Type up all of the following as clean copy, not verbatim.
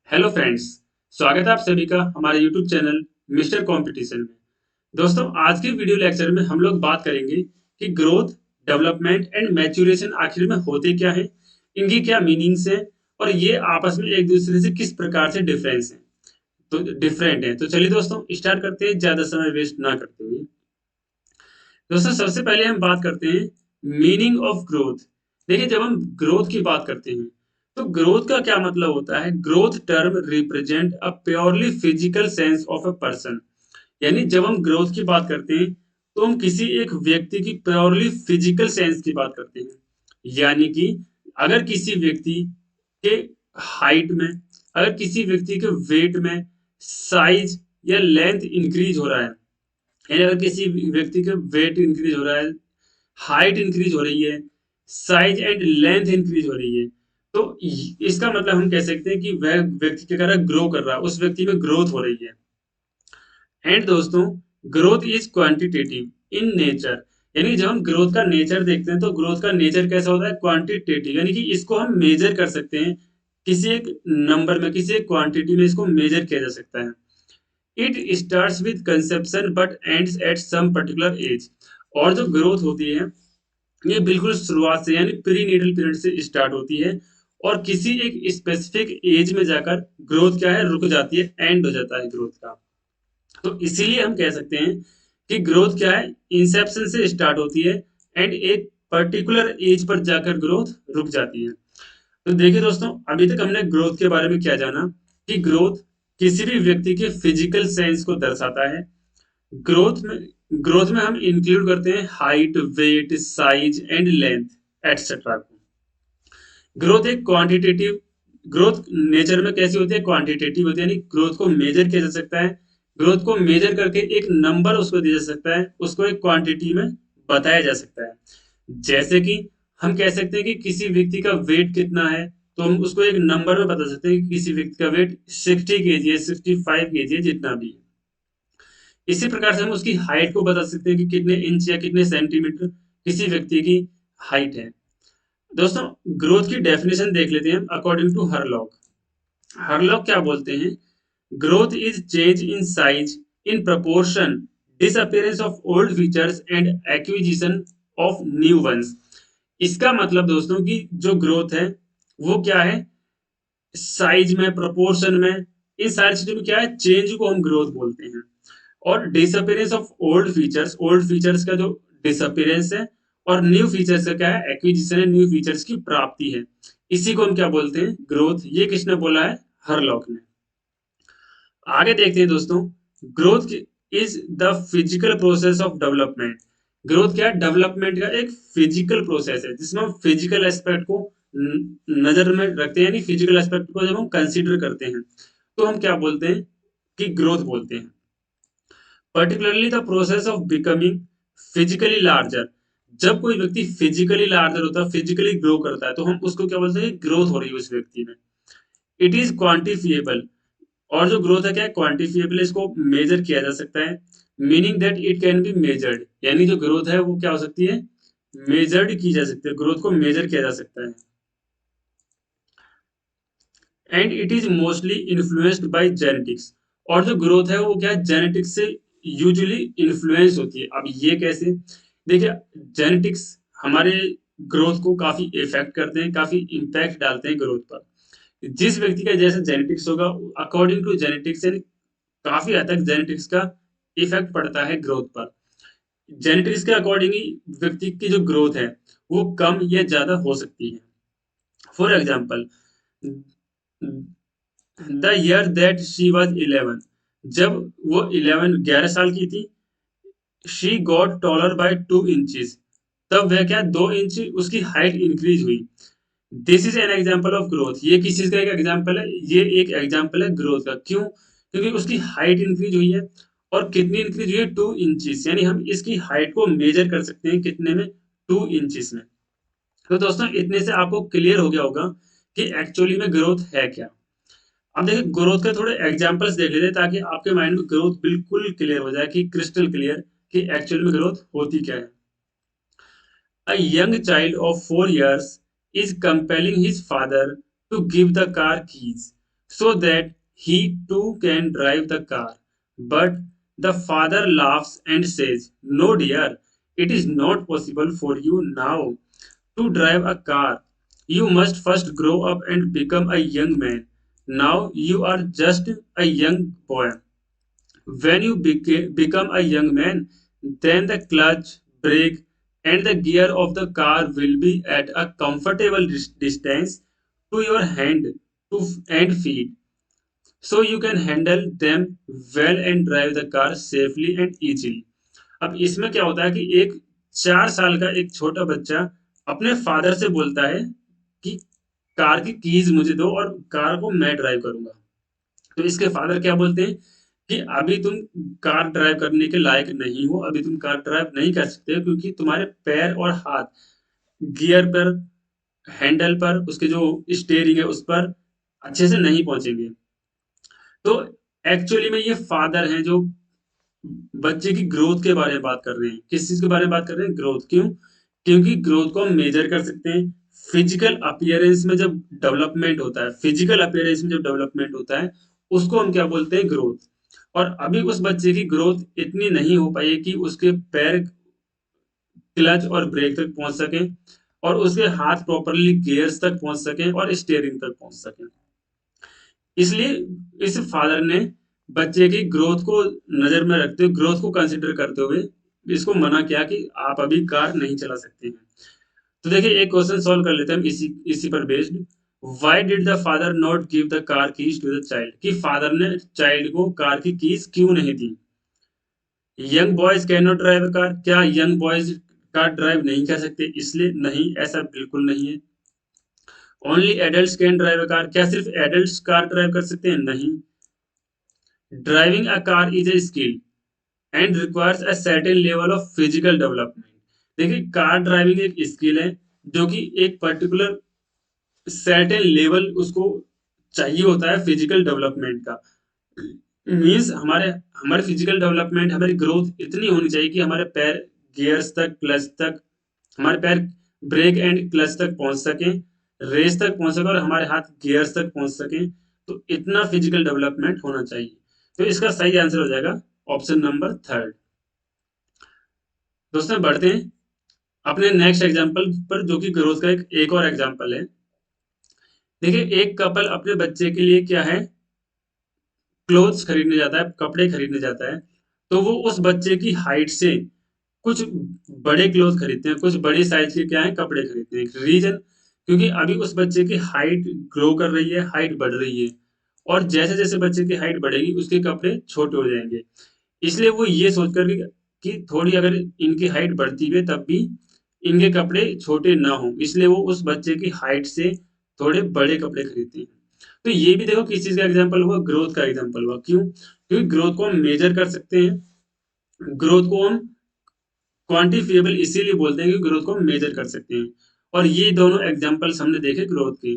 Hello friends. स्वागत है आप सभी का हमारे यूट्यूब चैनल मिस्टर कंपटीशन में। दोस्तों, आज के वीडियो लेक्चर में हम लोग बात करेंगे कि ग्रोथ, डेवलपमेंट एंड मैच्योरेशन आखिर में होते क्या है, इनकी क्या मीनिंग्स हैं और ये आपस में एक दूसरे से किस प्रकार से डिफरेंस है, तो डिफरेंट है। तो चलिए दोस्तों, स्टार्ट करते हैं ज्यादा समय वेस्ट ना करते हुए। दोस्तों, सबसे पहले हम बात करते हैं मीनिंग ऑफ ग्रोथ। देखिए, जब हम ग्रोथ की बात करते हैं तो ग्रोथ का क्या मतलब होता है। Growth term represent a purely physical sense of a person. यानी जब हम ग्रोथ की बात करते हैं तो हम किसी एक व्यक्ति की प्योरली फिजिकल सेंस की बात करते हैं। यानी कि अगर किसी व्यक्ति के हाइट में, अगर किसी व्यक्ति के वेट में साइज या लेंथ इंक्रीज हो रहा है, यानी अगर किसी व्यक्ति का वेट इंक्रीज हो रहा है, हाइट इंक्रीज हो रही है, साइज एंड लेंथ इंक्रीज हो रही है, तो इसका मतलब हम कह सकते हैं कि वह व्यक्ति क्या कर रहा है, ग्रो कर रहा है, उस व्यक्ति में ग्रोथ हो रही है। एंड दोस्तों, growth is quantitative in nature. यानी जब हम ग्रोथ का नेचर देखते हैं तो ग्रोथ का नेचर कैसा होता है, क्वांटिटेटिव, यानी कि इसको हम मेजर कर सकते हैं। किसी एक नंबर में, किसी एक क्वांटिटी में इसको मेजर किया जा सकता है। It starts with conception but ends at some particular age. और जो ग्रोथ होती है ये बिल्कुल शुरुआत से, यानी प्री नीडल पीरियड से स्टार्ट होती है और किसी एक स्पेसिफिक एज में जाकर ग्रोथ क्या है, रुक जाती है, एंड हो जाता है ग्रोथ का। तो इसीलिए हम कह सकते हैं कि ग्रोथ क्या है, इंसेप्शन से स्टार्ट होती है एंड एक पर्टिकुलर एज पर जाकर ग्रोथ रुक जाती है। तो देखिए दोस्तों, अभी तक हमने ग्रोथ के बारे में क्या जाना कि ग्रोथ किसी भी व्यक्ति के फिजिकल सेंस को दर्शाता है। ग्रोथ में ग्रोथ में हम इंक्लूड करते हैं height, weight, size and length etcetera को। ग्रोथ एक क्वांटिटेटिव, ग्रोथ नेचर में कैसी होती है, क्वांटिटेटिव होती है, यानी ग्रोथ को मेजर किया जा सकता है। ग्रोथ को मेजर करके एक नंबर उसको दिया जा सकता है, उसको एक क्वांटिटी में बताया जा सकता है। जैसे कि हम कह सकते हैं कि किसी व्यक्ति का वेट कितना है, तो हम उसको एक नंबर में बता सकते हैं कि किसी व्यक्ति का वेट 60 kg है, 65 kg है, जितना भी है। इसी प्रकार से हम उसकी हाइट को बता सकते हैं कि कितने इंच या कितने सेंटीमीटर किसी व्यक्ति की हाइट है। दोस्तों, ग्रोथ की डेफिनेशन देख लेते हैं अकॉर्डिंग टू हरलॉक। हरलॉक क्या बोलते हैं, growth is change in size in proportion disappearance of old features and acquisition of new ones. इसका मतलब दोस्तों कि जो ग्रोथ है वो क्या है, साइज में, प्रोपोर्शन में, इन सारी चीजों में क्या है, चेंज को हम ग्रोथ बोलते हैं। और disappearance of old features, old features का जो डिसअपियरेंस है, और न्यू फीचर्स का क्या है, एक्विजिशन है, न्यू फीचर्स की प्राप्ति है। इसी को हम क्या बोलते हैं, ग्रोथ। ये किसने बोला है, हरलॉक ने। आगे देखते हैं दोस्तों, growth is the physical process of development. Growth क्या है, डेवलपमेंट का एक फिजिकल प्रोसेस है जिसमें हम फिजिकल एस्पेक्ट को नजर में रखते हैं, यानी फिजिकल एस्पेक्ट को जब हम कंसीडर करते हैं तो हम क्या बोलते हैं, कि ग्रोथ बोलते हैं। Particularly the process of becoming physically larger. जब कोई व्यक्ति फिजिकली लार्जर होता है, फिजिकली ग्रो करता है, तो हम उसको क्या बोलते हैं, ग्रोथ हो रही है उस व्यक्ति में। It is quantifiable. और जो ग्रोथ है क्या है, क्वांटिफिएबल, इसको मेजर किया जा सकता है। Meaning that it can be measured, यानी जो ग्रोथ है वो क्या हो सकती है, मेजर्ड की जा सकती है, ग्रोथ को मेजर किया जा सकता है। And it is mostly influenced by genetics. और जो ग्रोथ है वो क्या है, जेनेटिक्स से यूजुअली इन्फ्लुएंस होती है। अब ये कैसे, देखिए, जेनेटिक्स हमारे ग्रोथ को काफी इफेक्ट करते हैं, काफी इम्पैक्ट डालते हैं ग्रोथ पर। जिस व्यक्ति का जैसा जेनेटिक्स होगा, अकॉर्डिंग टू जेनेटिक्स, काफी हद तक जेनेटिक्स का इफेक्ट पड़ता है ग्रोथ पर। जेनेटिक्स के अकॉर्डिंग ही व्यक्ति की जो ग्रोथ है वो कम या ज्यादा हो सकती है। For example, the year that she was 11, जब वो 11 साल की थी, she got taller by 2 inches, तब वह क्या, 2 इंच उसकी हाइट इंक्रीज हुई। This is an example of growth. ये किस चीज का एक एग्जाम्पल है, ये एक एग्जाम्पल है ग्रोथ का। क्यों, क्योंकि उसकी हाइट इंक्रीज हुई है। और कितनी इंक्रीज हुई है, 2 इंचेस, यानी हम इसकी हाइट को मेजर कर सकते हैं कितने में, 2 इंचेस में। तो दोस्तों, इतने से आपको क्लियर हो गया होगा कि एक्चुअली में ग्रोथ है क्या। अब देखिए, ग्रोथ के थोड़े एग्जांपल्स देख लेते हैं ताकि आपके माइंड में ग्रोथ बिल्कुल क्लियर हो जाए, कि क्रिस्टल क्लियर, कि एक्चुअली में ग्रोथ होती क्या है। A young child of 4 years is compelling his father to give the car keys. so that he too can drive the car. But the father laughs and says, "No, dear, it is not possible for you now to drive a car. You must first grow up and become a young man. Now you are just a young boy. When you become a young man, then the clutch, brake, and the gear of the car will be at a comfortable distance to your hand and feet, so you can handle them well and drive the car safely and easily." अब इसमें क्या होता है कि एक 4 साल का एक छोटा बच्चा अपने फादर से बोलता है कि कार की कीज मुझे दो और कार को मैं ड्राइव करूंगा। तो इसके फादर क्या बोलते हैं कि अभी तुम कार ड्राइव करने के लायक नहीं हो, अभी तुम कार ड्राइव नहीं कर सकते क्योंकि तुम्हारे पैर और हाथ गियर पर, हैंडल पर, उसके जो स्टीयरिंग है उस पर अच्छे से नहीं पहुंचेंगे। तो एक्चुअली में ये फादर हैं जो बच्चे की ग्रोथ के बारे में बात कर रहे हैं। किस चीज के बारे में बात कर रहे हैं? ग्रोथ। क्यों? क्योंकि ग्रोथ को हम मेजर कर सकते हैं। फिजिकल अपीयरेंस में जब डेवलपमेंट होता है, फिजिकल अपीयरेंस में जब डेवलपमेंट होता है, उसको हम क्या बोलते हैं? ग्रोथ। और अभी उस बच्चे की ग्रोथ इतनी नहीं हो पाई है कि उसके पैर क्लच और ब्रेक तक पहुंच सके और उसके हाथ प्रॉपरली गियर्स तक पहुंच सके और स्टीयरिंग तक पहुंच सके। इसलिए इस फादर ने बच्चे की ग्रोथ को नजर में रखते हुए, ग्रोथ को कंसिडर करते हुए इसको मना किया कि आप अभी कार नहीं चला सकते हैं। तो देखिए एक क्वेश्चन सॉल्व कर लेते हैं हम इसी इसी पर based. Why did the father not give the car keys to the child? कि फादर ने चाइल्ड को कार की कीज क्यों नहीं दी? Young boys can not drive a car. क्या यंग बॉयज कार ड्राइव नहीं कर सकते? इसलिए नहीं, ऐसा बिल्कुल नहीं है। Only adult can drive a car. क्या सिर्फ एडल्ट कार ड्राइव कर सकते हैं? नहीं। Driving a car is a skill and requires a certain level of physical development. देखिए कार ड्राइविंग एक स्किल है जो कि एक पर्टिकुलर सर्टेन लेवल उसको चाहिए होता है फिजिकल डेवलपमेंट का। मीन्स हमारे हमारे फिजिकल डेवलपमेंट, हमारी ग्रोथ इतनी होनी चाहिए कि हमारे पैर गियर्स तक, क्लच तक, हमारे पैर ब्रेक एंड क्लच तक पहुंच सके, रेस तक पहुंच सके और हमारे हाथ गियर्स तक पहुंच सके। तो इतना फिजिकल डेवलपमेंट होना चाहिए। तो इसका सही आंसर हो जाएगा ऑप्शन नंबर थर्ड। दोस्तों बढ़ते हैं अपने नेक्स्ट एग्जांपल पर, जो कि ग्रोथ का एक और एग्जांपल है। देखिए एक कपल अपने बच्चे के लिए क्या है, क्लोथ्स खरीदने जाता है, कपड़े खरीदने जाता है। तो वो उस बच्चे की हाइट से कुछ बड़े क्लोथ खरीदते हैं, कुछ बड़ी साइज के क्या है कपड़े खरीदते हैं। रीजन, क्योंकि अभी उस बच्चे की हाइट ग्रो कर रही है, हाइट बढ़ रही है और जैसे जैसे बच्चे की हाइट बढ़ेगी उसके कपड़े छोटे हो जाएंगे। इसलिए वो ये सोचकर कि थोड़ी अगर इनकी हाइट बढ़ती है तब भी इनके कपड़े छोटे ना हो, इसलिए वो उस बच्चे की हाइट से थोड़े बड़े कपड़े खरीदते हैं। तो ये भी देखो किस चीज का एग्जाम्पल हुआ? ग्रोथ का एग्जाम्पल हुआ। क्यों? क्योंकि ग्रोथ को हम मेजर कर सकते हैं, ग्रोथ को हम क्वांटिफिएबल इसीलिए बोलते हैं कि ग्रोथ को हम मेजर कर सकते हैं। और ये दोनों एग्जांपल्स हमने देखे ग्रोथ के।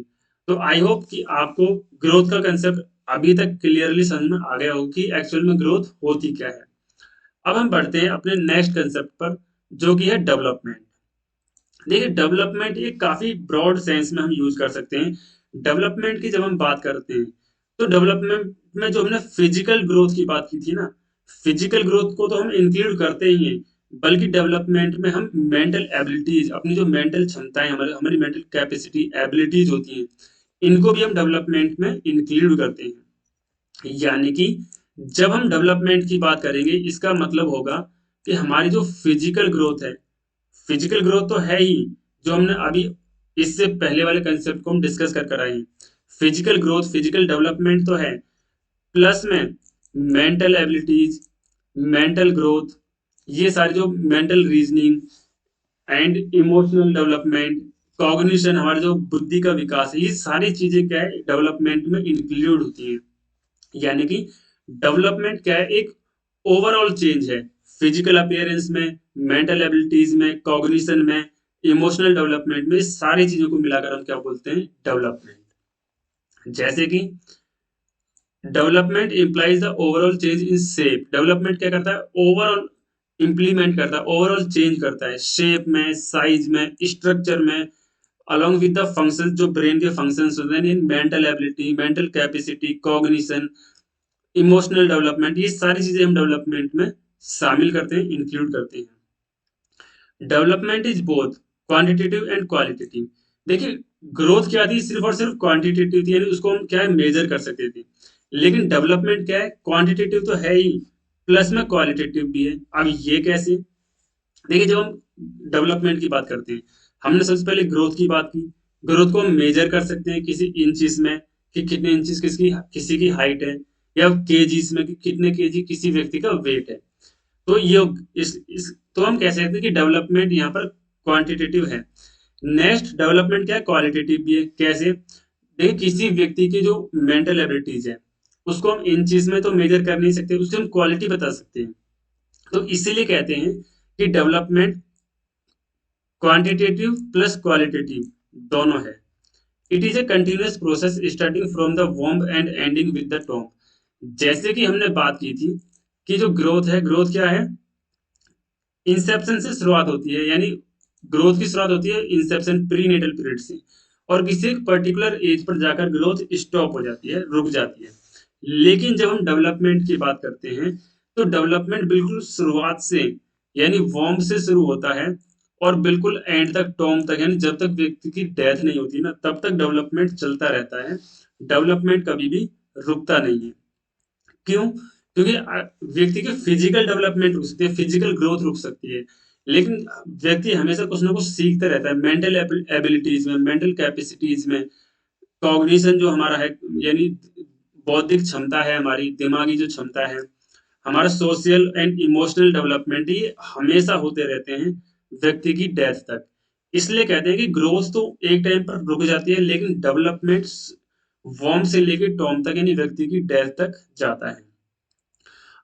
तो आई होप कि आपको ग्रोथ का कंसेप्ट अभी तक क्लियरली समझ में आ गया हो कि एक्चुअल में ग्रोथ होती क्या है। अब हम बढ़ते हैं अपने नेक्स्ट कंसेप्ट पर, जो कि है डेवलपमेंट। देखिए डेवलपमेंट ये काफी ब्रॉड सेंस में हम यूज कर सकते हैं। डेवलपमेंट की जब हम बात करते हैं तो डेवलपमेंट में जो हमने फिजिकल ग्रोथ की बात की थी ना, फिजिकल ग्रोथ को तो हम इंक्लूड करते ही हैं, बल्कि डेवलपमेंट में हम मेंटल एबिलिटीज, अपनी जो मेंटल क्षमताएं, हमारे हमारी मेंटल कैपेसिटी एबिलिटीज होती हैं, इनको भी हम डेवलपमेंट में इंक्लूड करते हैं। यानी कि जब हम डेवलपमेंट की बात करेंगे इसका मतलब होगा कि हमारी जो फिजिकल ग्रोथ है, फिजिकल ग्रोथ तो है ही, जो हमने अभी इससे पहले वाले कंसेप्ट को हम डिस्कस कर कर आए हैं। फिजिकल ग्रोथ, फिजिकल डेवलपमेंट तो है, प्लस में मेंटल एबिलिटीज, मेंटल ग्रोथ, ये सारी जो mental reasoning and emotional development, cognition, हमारे जो बुद्धि का विकास है, ये सारी चीजें क्या है डेवलपमेंट में इंक्लूड होती हैं। यानी कि डेवलपमेंट क्या है, एक ओवरऑल चेंज है फिजिकल अपीयरेंस में, मेंटल एबिलिटीज में, कॉग्निशन में, इमोशनल डेवलपमेंट में, इस सारी चीजों को मिलाकर हम क्या बोलते हैं? डेवलपमेंट। जैसे कि development implies the overall change in shape. Development क्या करता है? ओवरऑल इंप्लीमेंट करता है, ओवरऑल चेंज करता है शेप में, साइज में, स्ट्रक्चर में, अलॉन्ग विद द फंक्शंस, जो ब्रेन के फंक्शंस होते हैं, in mental ability, mental capacity, cognition, emotional development, ये सारी चीजें हम डेवलपमेंट में शामिल करते हैं, इंक्लूड करते हैं। Development is both quantitative and qualitative. देखिए, ग्रोथ क्या थी, सिर्फ और सिर्फ क्वांटिटेटिव थी, यानी उसको हम क्या है, मेजर कर सकते थे। लेकिन डेवलपमेंट क्या है, क्वांटिटेटिव तो है ही, प्लस में क्वालिटेटिव भी है। अब ये कैसे? देखिए, जब हम डेवलपमेंट की बात करते हैं, हमने सबसे पहले ग्रोथ की बात की। ग्रोथ को हम मेजर कर सकते हैं किसी इंचेस में, कि कितने इंचेस किसी की हाइट है, या केजीस में कि कितने केजी किसी व्यक्ति का वेट है। तो ये इस तो हम कह सकते हैं कि डेवलपमेंट यहाँ पर क्वांटिटेटिव है। नेक्स्ट डेवलपमेंट क्या है, क्वालिटेटिव भी है। कैसे? देखिए, किसी व्यक्ति की जो मेंटल एबिलिटीज है, उसको हम इन चीज में तो मेजर कर नहीं सकते, उससे हम क्वालिटी बता सकते हैं। तो इसीलिए कहते हैं कि डेवलपमेंट क्वांटिटेटिव प्लस क्वालिटेटिव दोनों है। It is a continuous process starting from the womb and ending with the tomb. जैसे कि हमने बात की थी कि जो ग्रोथ है, ग्रोथ क्या है, इंसेप्शन से शुरुआत होती है, यानी ग्रोथ की शुरुआत होती है इंसेप्शन, प्रीनेटल पीरियड से, और किसी एक पर्टिकुलर एज पर जाकर ग्रोथ स्टॉप हो जाती है, रुक जाती है। लेकिन जब हम डेवलपमेंट की बात करते हैं, तो डेवलपमेंट बिल्कुल शुरुआत से, यानी वॉर्म से शुरू होता है, और बिल्कुल एंड तक, टॉम तक, यानी जब तक व्यक्ति की डेथ नहीं होती ना, तब तक डेवलपमेंट चलता रहता है। डेवलपमेंट कभी भी रुकता नहीं है। क्यों? क्योंकि व्यक्ति के फिजिकल डेवलपमेंट रुक सकती है, फिजिकल ग्रोथ रुक सकती है, लेकिन व्यक्ति हमेशा कुछ ना कुछ सीखता रहता है, मेंटल एबिलिटीज में, मेंटल कैपेसिटीज में, कॉग्निशन जो हमारा है, यानी बौद्धिक क्षमता है, हमारी दिमागी जो क्षमता है, हमारा सोशल एंड इमोशनल डेवलपमेंट, ये हमेशा होते रहते हैं व्यक्ति की डेथ तक। इसलिए कहते हैं कि ग्रोथ तो एक टाइम पर रुक जाती है, लेकिन डेवलपमेंट वॉर्म से लेकर टॉम तक, यानी व्यक्ति की डेथ तक जाता है।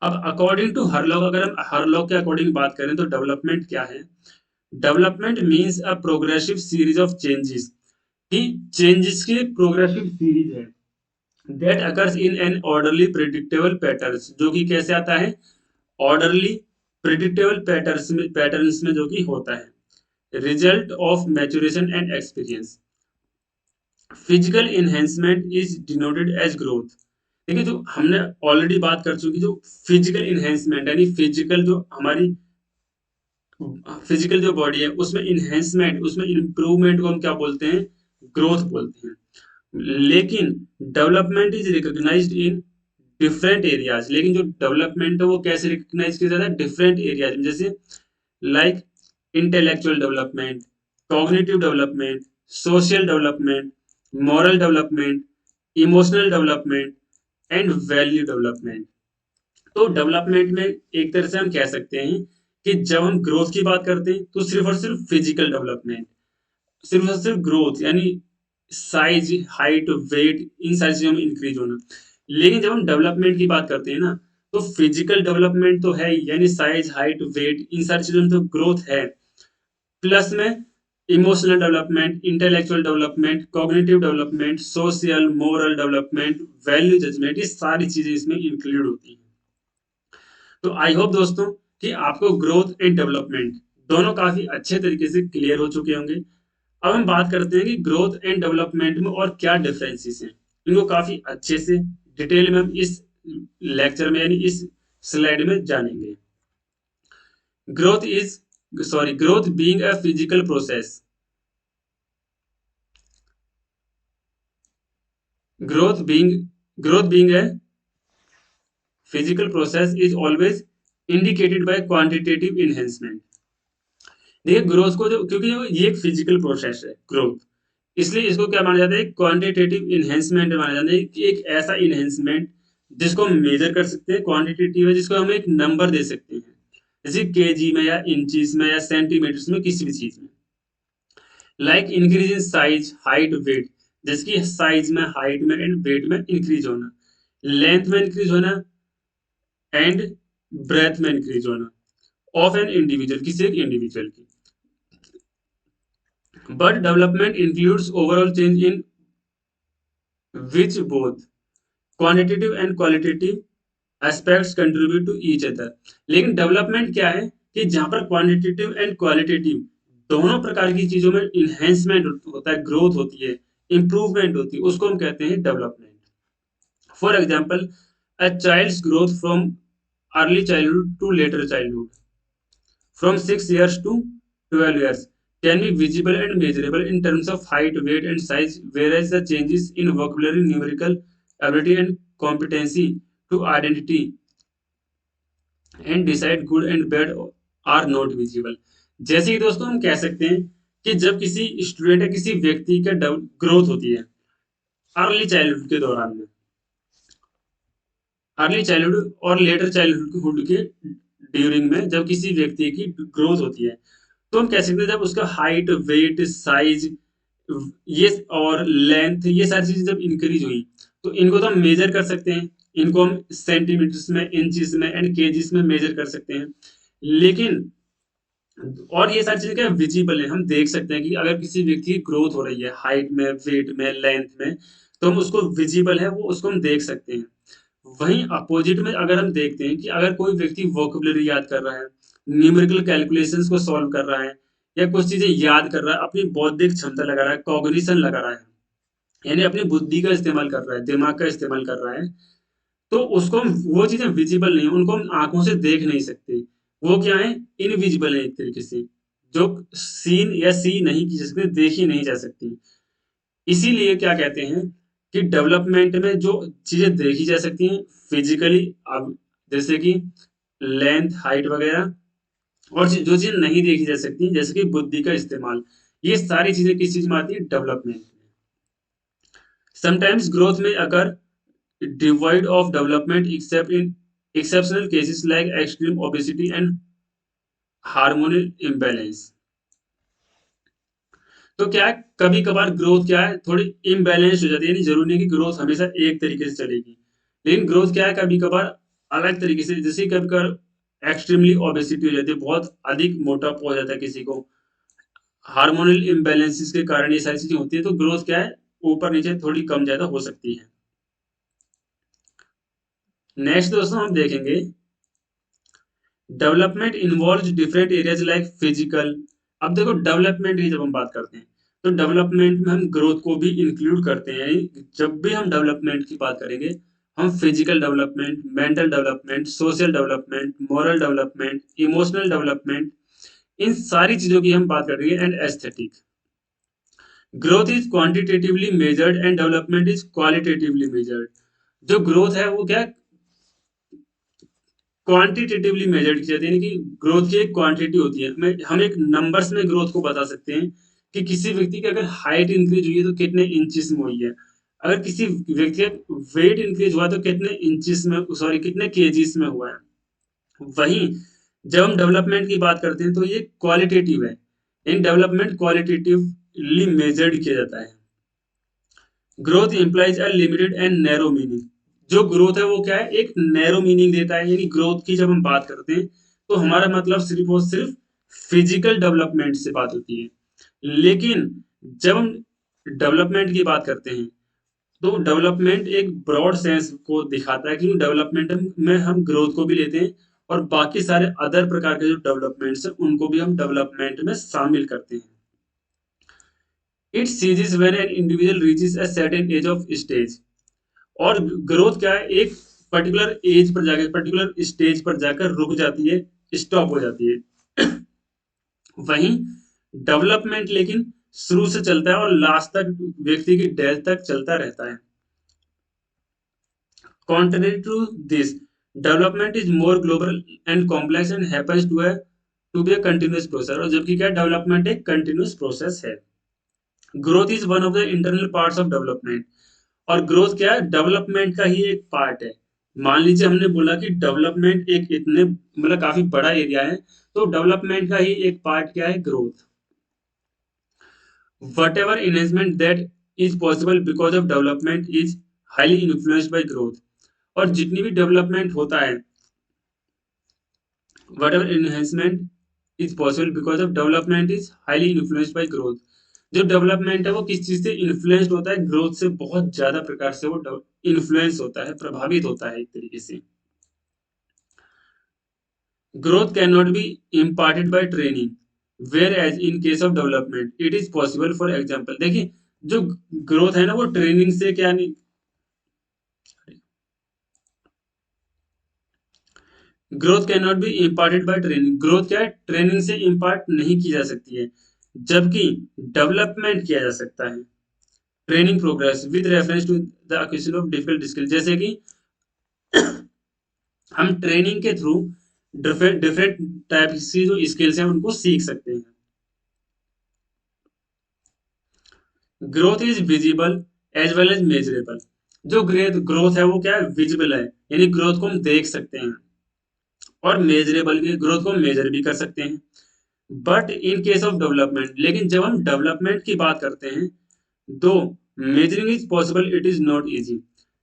अब अकॉर्डिंग टू हरलॉक, अगर हम हरलॉक के अकॉर्डिंग बात करें, तो डेवलपमेंट क्या है? Development means a progressive series of changes, कि चेंजेस की प्रोग्रेसिव सीरीज है, that occurs in an orderly predictable patterns, जो कि कैसे आता है, ऑर्डरली प्रिडिक्टेबल पैटर्न्स में जो कि होता है, result of maturation and experience. Physical enhancement is denoted as growth. देखिए, जो हमने ऑलरेडी बात कर चुकी, जो फिजिकल इनहेंसमेंट, यानी फिजिकल जो हमारी फिजिकल जो बॉडी है, उसमें इनहेंसमेंट, उसमें इंप्रूवमेंट को हम क्या बोलते हैं, ग्रोथ बोलते हैं। लेकिन development is recognised in different areas. लेकिन जो डेवलपमेंट है, वो कैसे रिकॉग्नाइज किया जाता है, डिफरेंट एरियाज में, जैसे like intellectual development, cognitive development, social development, moral development, emotional development and value development. तो डेवलपमेंट में एक तरह से हम कह सकते हैं कि जब हम ग्रोथ की बात करते हैं, तो सिर्फ और सिर्फ फिजिकल डेवलपमेंट, सिर्फ और सिर्फ ग्रोथ, यानी साइज, हाइट, वेट, इन सारी चीजों में इंक्रीज होना। लेकिन जब हम डेवलपमेंट की बात करते हैं ना, तो फिजिकल डेवलपमेंट तो है ही, यानी साइज, हाइट, वेट, इन सारी चीजों में तो ग्रोथ है, प्लस में emotional development, intellectual development, cognitive development, social, moral development, value judgement, ये सारी चीजें इसमें इंक्लूड होती हैं। तो आई होप दोस्तों कि आपको ग्रोथ एंड डेवलपमेंट दोनों काफी अच्छे तरीके से क्लियर हो चुके होंगे। अब हम बात करते हैं कि ग्रोथ एंड डेवलपमेंट में और क्या डिफरेंसेस हैं। इनको काफी अच्छे से डिटेल में हम इस लेक्चर में, यानी इस स्लाइड में जानेंगे। Growth is growth being a physical process, growth being growth being a physical process is always indicated by quantitative enhancement। देखिए, ग्रोथ को जो, क्योंकि ये एक फिजिकल प्रोसेस है ग्रोथ, इसलिए इसको क्या माना जाता है, क्वांटिटेटिव इनहेंसमेंट माना जाता है, कि एक ऐसा इनहेंसमेंट जिसको हम मेजर कर सकते हैं, क्वांटिटेटिव है जिसको हम एक नंबर दे सकते हैं, जैसे केजी में या इंचीज में या सेंटीमीटर्स में, किसी भी चीज में। Like increase in size, height, weight, जिसकी साइज में, हाइट में एंड वेट में इंक्रीज होना, लेंथ में इंक्रीज होना एंड ब्रेथ में इंक्रीज होना ऑफ एन इंडिविजुअल, किसी एक इंडिविजुअल की। But development includes overall change in which both quantitative and qualitative aspects contribute to each other. लेकिन डेवलपमेंट क्या है, कि जहां पर क्वांटिटेटिव एंड क्वालिटेटिव दोनों प्रकार की चीजों में इन्हेंसमेंट होता है, ग्रोथ होती है, इंप्रूवमेंट होती है, उसको हम कहते हैं development. For example, a child's growth from early childhood to later childhood, from 6 years to 12 years, can be visible and measurable in terms of height, weight, and size, whereas the changes in vocabulary, numerical ability, and competency to identity and decide good and bad are not visible। जैसे कि दोस्तों हम कह सकते हैं कि जब किसी स्टूडेंट या किसी व्यक्ति का ग्रोथ होती है अर्ली चाइल्डहुड के दौरान में, अर्ली चाइल्डहुड और लेटर चाइल्डहुड के ड्यूरिंग में जब किसी व्यक्ति की ग्रोथ होती है, तो हम कह सकते हैं जब उसका हाइट, वेट, साइज, ये और लेंथ, ये सारी चीजें जब इंक्रीज हुई, तो इनको तो हम मेजर कर सकते हैं। इनको हम सेंटीमीटर्स में, इंचेस में एंड केजीस में मेजर कर सकते हैं। लेकिन और ये सारी चीजें क्या विजिबल है, हम देख सकते हैं कि अगर किसी व्यक्ति की ग्रोथ हो रही है हाइट में, वेट में, लेंथ में, तो हम उसको विजिबल है वो उसको हम देख सकते हैं। वहीं अपोजिट में अगर हम देखते हैं कि अगर कोई व्यक्ति वोकेबलरी याद कर रहा है, न्यूमेरिकल कैलकुलेशंस को सॉल्व कर रहा है, या कुछ चीजें याद कर रहा है, अपनी बौद्धिक क्षमता लगा रहा है, कॉग्निशन लगा रहा है, यानी अपनी बुद्धि का इस्तेमाल कर रहा है, दिमाग का इस्तेमाल कर रहा है, तो उसको वो चीजें विजिबल नहीं है, उनको हम आंखों से देख नहीं सकते। वो क्या है, इनविजिबल है एक तरीके से, जो सीन या सी नहीं की जा सकती, देखी नहीं जा सकती। इसीलिए क्या कहते हैं कि डेवलपमेंट में जो चीजें देखी जा सकती हैं फिजिकली, अब जैसे कि लेंथ, हाइट वगैरह, और जो चीजें नहीं देखी जा सकती जैसे कि बुद्धि का इस्तेमाल, ये सारी चीजें किस चीज में आती है, डेवलपमेंट में। समटाइम्स ग्रोथ में अगर devoid of development except in exceptional cases like extreme obesity and hormonal imbalance। तो क्या है, कभी कभार ग्रोथ क्या है थोड़ी इम्बैलेंस हो जाती है, यानी जरूरी नहीं कि ग्रोथ हमेशा एक तरीके से चलेगी, लेकिन ग्रोथ क्या है कभी कभार अलग तरीके से, जैसे कभी कभार एक्सट्रीमली ओबेसिटी हो जाती है, बहुत अधिक मोटापा हो जाता है किसी को, हार्मोनल इम्बैलेंसेस के कारण ये सारी चीजें होती है, तो ग्रोथ क्या है ऊपर नीचे थोड़ी कम ज्यादा हो सकती है। नेक्स्ट दोस्तों हम देखेंगे development involve different areas like physical. अब देखो डेवलपमेंट की जब हम बात करते हैं, तो डेवलपमेंट में हम ग्रोथ को भी इंक्लूड करते हैं, यानी जब भी हम डेवलपमेंट की बात करेंगे, हम physical development, mental development, social development, moral development, emotional development, इन सारी चीजों की हम बात करेंगे। And aesthetic, growth is quantitatively measured and development is qualitatively measured. जो ग्रोथ है वो क्या क्वांटिटेटिवली मेजर्ड की जाती है, यानी कि ग्रोथ की एक क्वांटिटी होती है, हम एक नंबर्स में ग्रोथ को बता सकते हैं कि किसी व्यक्ति की अगर हाइट इंक्रीज हुई है तो कितने इंचेस में हुई है, अगर किसी व्यक्ति का वेट इंक्रीज हुआ तो कितने इंचेस में, सॉरी कितने केजीस में हुआ है। वहीं जब हम डेवलपमेंट की बात करते हैं तो ये क्वालिटेटिव है, इन डेवलपमेंट क्वालिटेटिवली मेजर्ड किया जाता है। Growth implies a limited and narrow meaning. जो ग्रोथ है वो क्या है, एक नैरो मीनिंग देता है, यानी ग्रोथ की जब हम बात करते हैं तो हमारा मतलब सिर्फ और सिर्फ फिजिकल डेवलपमेंट से बात होती है। लेकिन जब हम डेवलपमेंट की बात करते हैं तो डेवलपमेंट एक ब्रॉड सेंस को दिखाता है, क्योंकि डेवलपमेंट में हम ग्रोथ को भी लेते हैं और बाकी सारे अदर प्रकार के जो डेवलपमेंट्स हैं उनको भी हम डेवलपमेंट में शामिल करते हैं। It ceases when an individual reaches a certain age of stage. और ग्रोथ क्या है, एक पर्टिकुलर एज पर जाकर, पर्टिकुलर स्टेज पर जाकर रुक जाती है, स्टॉप हो जाती है। वहीं डेवलपमेंट लेकिन शुरू से चलता है और लास्ट तक, व्यक्ति की डेथ तक चलता रहता है। Contrary to this, development is more global and complex and happens to be a continuous process। और जबकि क्या डेवलपमेंट एक कंटिन्यूस प्रोसेस है। Growth is one of the internal parts of development. और ग्रोथ क्या है, डेवलपमेंट का ही एक पार्ट है। मान लीजिए हमने बोला कि डेवलपमेंट एक इतने मतलब काफी बड़ा एरिया है, तो डेवलपमेंट का ही एक पार्ट क्या है, growth. Whatever enhancement that is possible because of development is highly influenced by growth। और जितनी भी डेवलपमेंट होता है, whatever enhancement is possible because of development is highly influenced by growth। जो डेवलपमेंट है वो किस चीज से इन्फ्लुएंस्ड होता है, ग्रोथ से बहुत ज्यादा प्रकार से वो इन्फ्लुएंस होता है, प्रभावित होता है एक तरीके से। Growth can not be imparted by training. Whereas in case of development it is possible. For example देखिए, जो ग्रोथ है ना वो ट्रेनिंग से क्या नहीं, growth can not be imparted by training, growth क्या है ट्रेनिंग से इम्पार्ट नहीं की जा सकती है, जबकि डेवलपमेंट किया जा सकता है। Training progress with reference to the acquisition of difficult skill, जैसे कि हम ट्रेनिंग के थ्रू डिफरेंट डिफरेंट टाइप की जो स्किल्स हैं उनको सीख सकते हैं। Growth is visible as well as measurable, जो ग्रेथ ग्रोथ है वो क्या है विजिबल है, यानी ग्रोथ को हम देख सकते हैं, और मेजरेबल भी, ग्रोथ को हम मेजर भी कर सकते हैं। But in case of development, लेकिन जब हम डेवलपमेंट की बात करते हैं, दो measuring is possible it is not easy.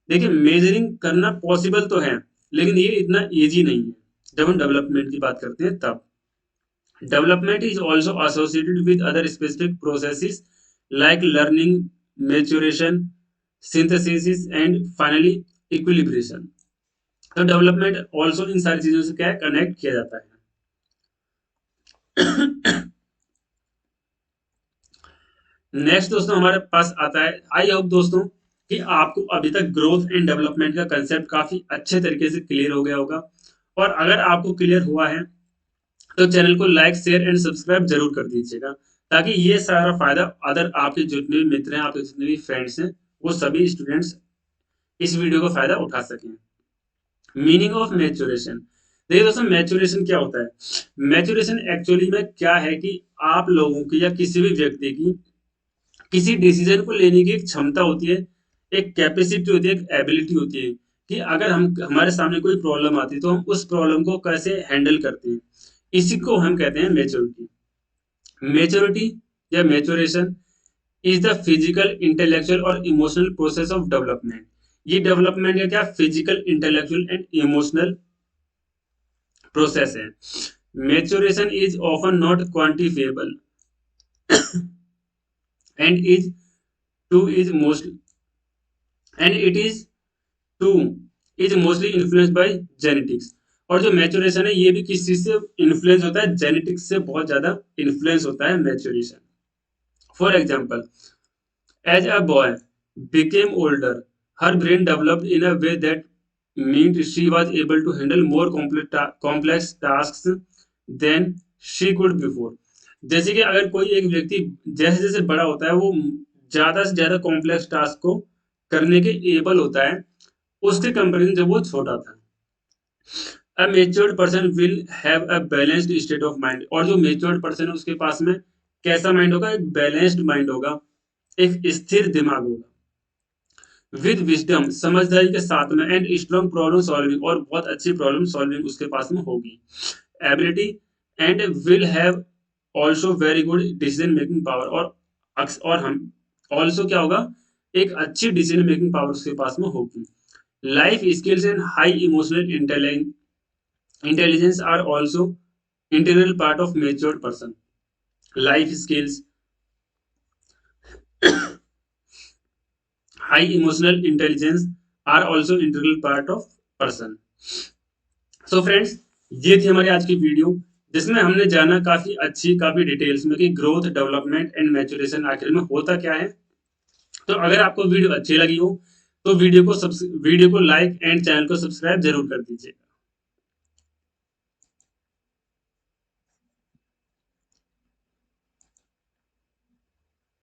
देखिए मेजरिंग करना पॉसिबल तो है, लेकिन ये इतना इजी नहीं है जब हम डेवलपमेंट की बात करते हैं तब। Development is also associated with other specific processes like learning, maturation, synthesis and finally equilibration. तो डेवलपमेंट ऑल्सो इन सारी चीजों से क्या है कनेक्ट किया जाता है। नेक्स्ट दोस्तों हमारे पास आता है, आई होप दोस्तों कि आपको अभी तक ग्रोथ एंड डेवलपमेंट का कंसेप्ट काफी अच्छे तरीके से क्लियर हो गया होगा। और अगर आपको क्लियर हुआ है तो चैनल को लाइक शेयर एंड सब्सक्राइब जरूर कर दीजिएगा, ताकि ये सारा फायदा अदर आपके जितने भी मित्र हैं, आपके जितने भी फ्रेंड्स हैं, वो सभी स्टूडेंट्स इस वीडियो का फायदा उठा सकें। मीनिंग ऑफ मैच्योरेशन, देखिए दोस्तों मैच्योरेशन क्या होता है। मैच्योरेशन एक्चुअली में क्या है कि आप लोगों की या किसी भी व्यक्ति की किसी डिसीजन को लेने की एक क्षमता होती है, एक कैपेसिटी होती है, एक एबिलिटी होती है कि अगर हम हमारे सामने कोई प्रॉब्लम आती है तो हम उस प्रॉब्लम को कैसे हैंडल करते हैं। इसी को हम कहते हैं मेच्योरिटी। मेच्योरिटी या maturation is the physical, intellectual और इमोशनल प्रोसेस ऑफ डेवलपमेंट। ये डेवलपमेंट का क्या physical, intellectual and emotional process है। Maturation is often not quantifiable and is to is most and it is to is mostly influenced by genetics. और जो maturation है ये भी किस चीज से इन्फ्लुएंस होता है, जेनेटिक्स से बहुत ज्यादा इन्फ्लुएंस होता है maturation. For example, as a boy became older, her brain developed in a way that meant she was able to handle more complex tasks than she could before। जैसे कि अगर कोई एक व्यक्ति जैसे जैसे बड़ा होता है वो ज्यादा से ज्यादा कॉम्प्लेक्स टास्क को करने के एबल होता है उसके कंपेरिजन जब वो छोटा था। A matured person will have a balanced state of mind, और जो matured person है उसके पास में कैसा माइंड होगा, एक बैलेंस्ड माइंड होगा, एक स्थिर दिमाग होगा। विद विजडम, समझदारी के साथ में, एंड स्ट्रॉन्ग प्रॉब्लम सॉल्विंग, और बहुत अच्छी प्रॉब्लम सॉल्विंग उसके पास में होगी। Ability and will have also very good decision making power, और हम ऑल्सो क्या होगा, एक अच्छी डिसीजन मेकिंग पावर उसके पास में होगी। Life skills and high emotional intelligence are also integral part of matured person। Life skills, high emotional intelligence are also integral part of person। So friends, ये थी हमारी आज की वीडियो जिसमें हमने जाना काफी अच्छी काफी डिटेल्स में कि ग्रोथ, डेवलपमेंट एंड मैच्योरेशन आखिर में होता क्या है। तो अगर आपको वीडियो अच्छी लगी हो तो वीडियो को लाइक एंड चैनल को सब्सक्राइब जरूर कर दीजिए।